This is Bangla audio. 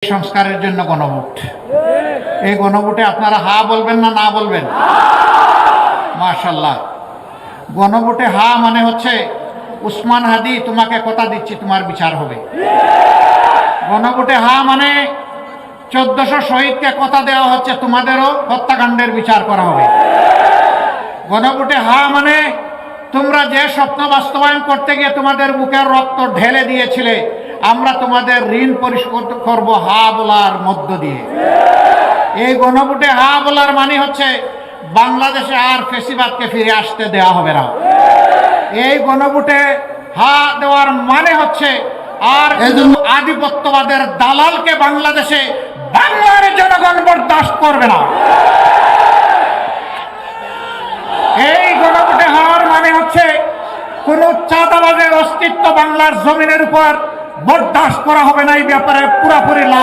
সংস্কারের জন্য গণভোট। এই গণভোটে আপনারা হা বলবেন না না বলবেন? মাশাআল্লাহ। গণভোটে হা মানে হচ্ছে উসমান হাদি তোমাকে কথা দিচ্ছি তোমার বিচার হবে। গণভোটে হা মানে 1400 শহীদকে কথা দেওয়া হচ্ছে তোমাদেরও হত্যাকাণ্ডের বিচার করা হবে। গণভোটে হা মানে তোমরা যে স্বপ্ন বাস্তবায়ন করতে গিয়ে তোমাদের বুকের রক্ত ঢেলে দিয়েছিলে, আমরা তোমাদের ঋণ পরিশোধ করব হা বলার মধ্য দিয়ে। এই গণভোটে হা বলার মানে হচ্ছে বাংলাদেশে আর ফ্যাসিবাদকে ফিরে আসতে দেওয়া হবে না। এই গণভোটে হা দেওয়ার মানে হচ্ছে আর আধিপত্যবাদের দালালকে বাংলাদেশে বাংলার জনগণ বরদাস্ত করবে না। এই গণভোটে হার মানে হচ্ছে কোন চাঁদাবাজের অস্তিত্ব বাংলার জমিনের উপর বরদাস্ত করা হবে না। এই ব্যাপারে পুরোপুরি